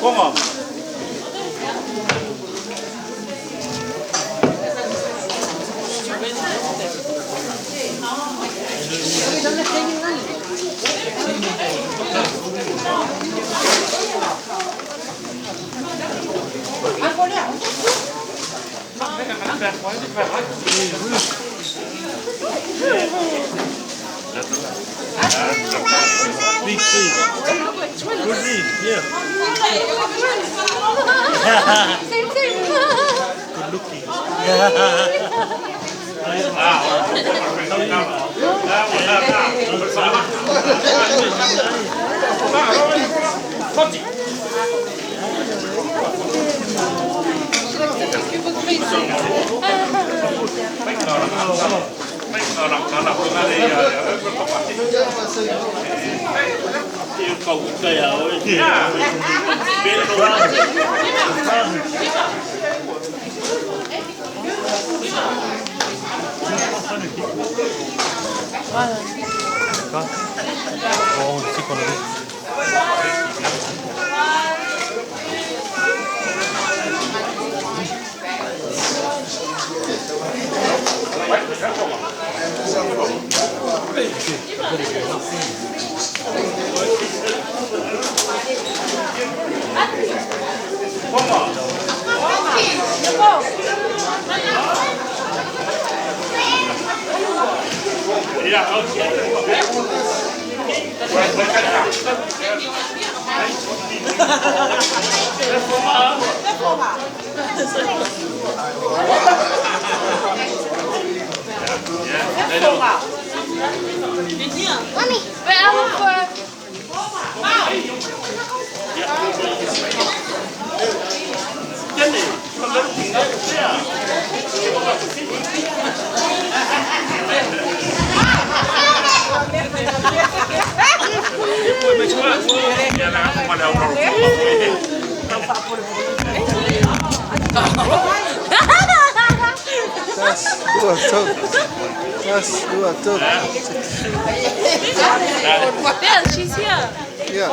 Come on. Big thing. Good read, yeah. Same thing. Good looking. Cầu cây ơi. Biết luôn. Ồ, chỉ còn đây. Mommy, wait, I look for. Yeah, she's here. Yeah.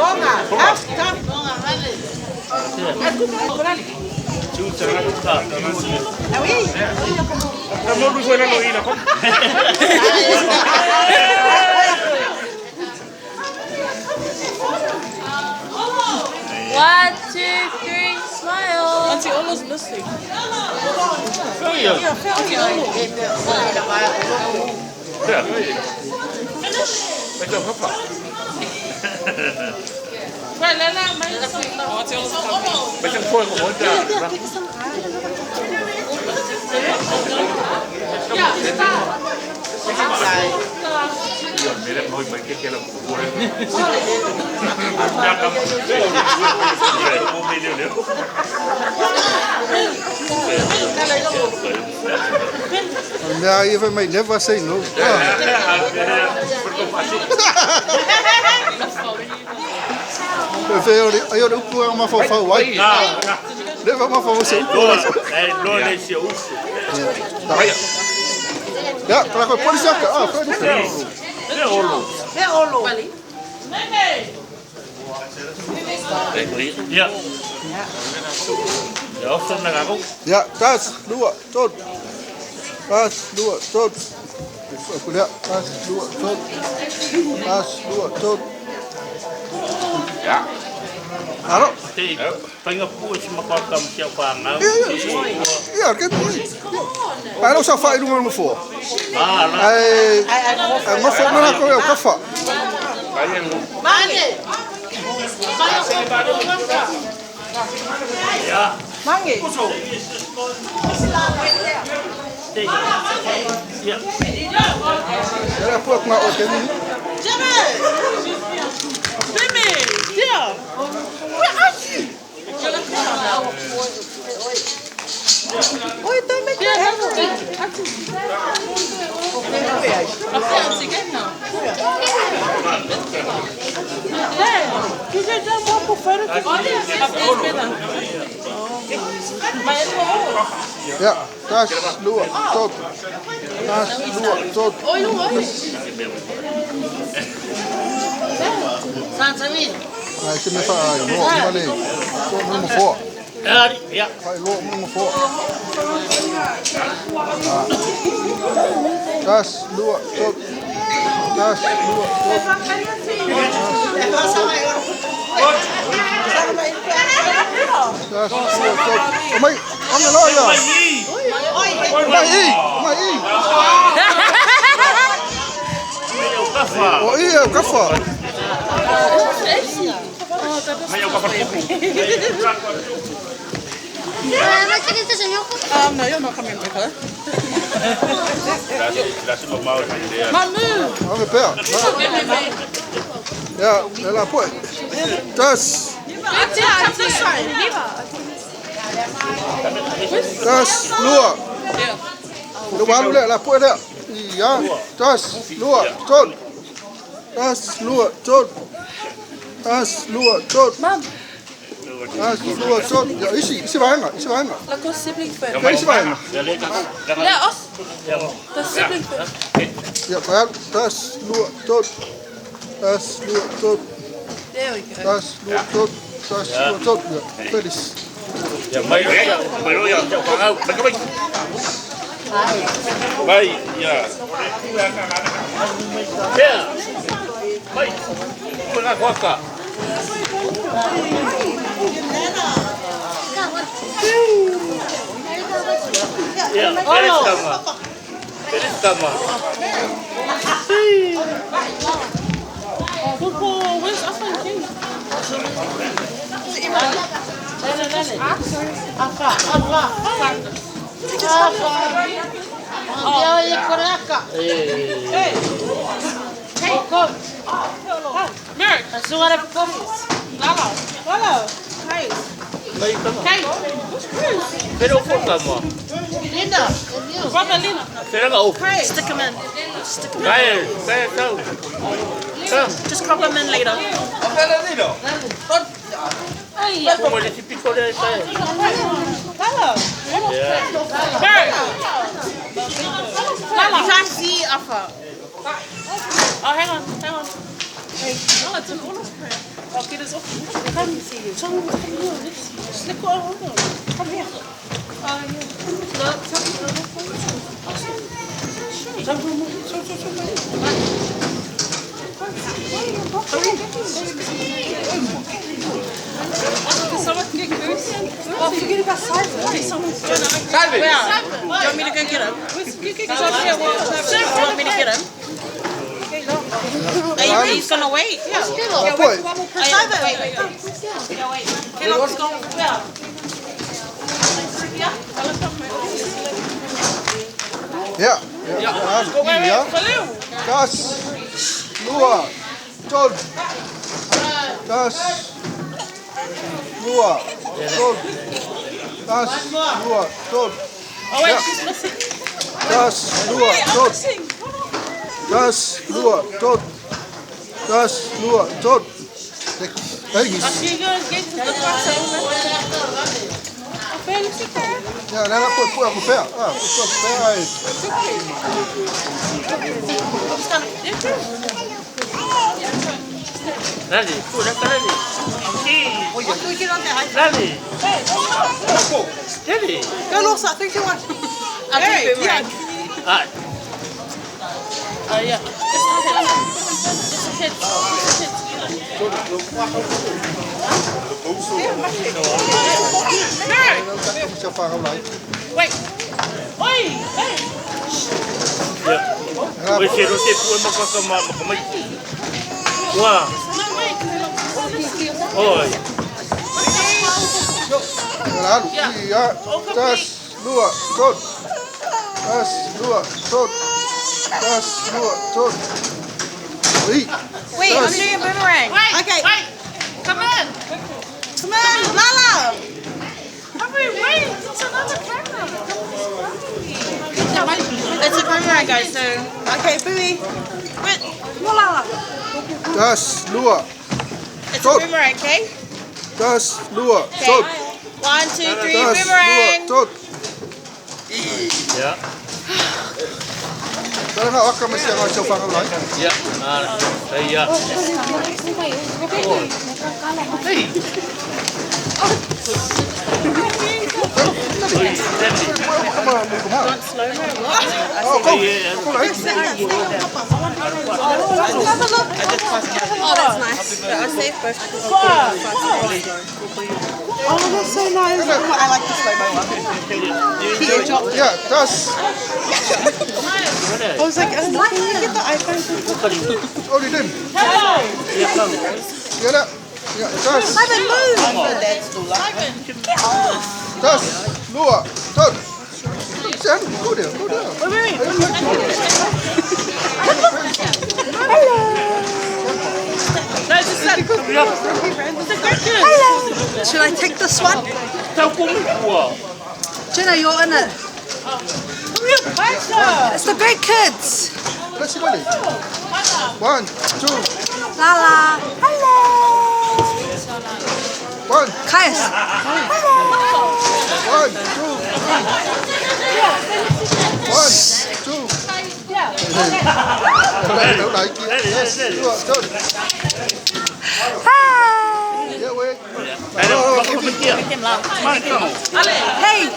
One, two, three, smile. Auntie Ola's missing. Mấy trăm phôi của mỗi trà. Mira, hoy me quedé la cura. Ya como un video. Now even may never say no. Ayo dah ukur yang mafau fau wai. Dia mafau masih ukur. No le se usa. Ya, kalau kau polis aku, kau ni. É olo. Ya. Ya, option na ako. Ya, tas dua, tot. Tas dua, tot. Aku lihat, tas dua, tot. Tas dua, tot. Ya. Halo. Pengen puas makakam siya pangaw. Ja, ik heb het. Maar dat zou fijn doen met me voor. Hij mag voor me ook wel kaffa. Ja. Mangi. Ja. Ja, pluk maar ook in. Jimmy, yeah. Where are you? Oi, tô me querendo. Que já já vou pro photo? Ja, taas, luo, tot. Taas, luo, tot. Nej, se med far, luo, malé. Tot nummer 4. Ja. Far, luo, nummer 4. Taas, luo, tot. Taas, luo, tot. Taas, luo, tot. Omai, omai loja. Omai i. Oh iya, kaffa. No, you're not coming with her. Mamu. Oké, per. Ja, ela poi. Tas. Tas, luo. Luo le la poi le. Ja, tas, luo, tot. Tas, luo, tot. Tas, luo, tot. Tas, luo, tot. Ja, isi vähän. Laat ons sibling photo. Ja, isi vähän. Ja, os. Dat is sibling photo. Ja, vähän. Tas, luo, tot. Tas, luo, tot. There we go. Tas, luo, tot. Tas, luo, tot. Ja, feliz. Ja, mày nói rằng chào con đâu, đừng có bay. Bay, dạ. Yeah. Bay. Con ăn quá cả. Yeah, Feliz cama. Where's Afan King? Merrick. Lala. Hey. Pero por cama. Brother Lina. Pero no. Stick them in. Kyle, come. Just crop them in later. Como el típico de esta. Lala. Merrick. Lala. You can't see Afa. Oh, hang on. Lala took all of her. Oh, get us off. Let me see you. Come here. Look what I want. Come here. Oh, yeah. Forget about Salve. Do you want me to go get him? Do you want me to get him? He's gonna wait. Yeah. Poi. Wait. Let's go. Ja, tas, luo, tot. Tas, luo, tot. Tas, luo, tot. Oh wait, she's missing. Tas, luo, tot. Tas, luo, tot. Tas, luo, tot. Hey, She goes get to the crossover. ja, ela poi aku pea. Aku pea ai. Dale, pura dale. Dale. Dale. Go Lawson, 3, 2, 1. Hey, yeah. Yeah. Bisa faham lai. Wait. Oi, hey. Oi, cheiro de pua, mas com uma Wah. Oi. Lalu, ja, tas, luo, tot. Tas, luo, tot. Tas, luo, tot. Wait, I'm doing a boomerang. Okay. Wait. Come in. Come on, Lala. Wait. It's another camera. It's a boomerang, guys. So, okay, Booey. Wait, Lala. tas, luo. It's a boomerang, okay? Das, lua, tot. 1, 2, 3, Das, lua, boomerang. tot. Ja. Daar gaan we ook met z'n allen zo van gelijk. Ja. Ja. Hey. Oh, kom. Kom uit. Oh, that's nice. I saved both. Oh, that's so nice. I like the slow-mo one. Ja, das. I was like, can you get the iPhone? Oh, die ding. Ja, dat. Ja, das. Simon, move! Das, lua, tot. Sen, go there, go there. No, just that. Hello! Should I take this one? Jenna, you're in it. It's the great kids. Let's see, buddy. 1, 2, Lala. Hello! 1, Caius. 1, 2, 1, 2. Đâu đấy kia. Lua, tot. Hi! Yeah, wait. Hey!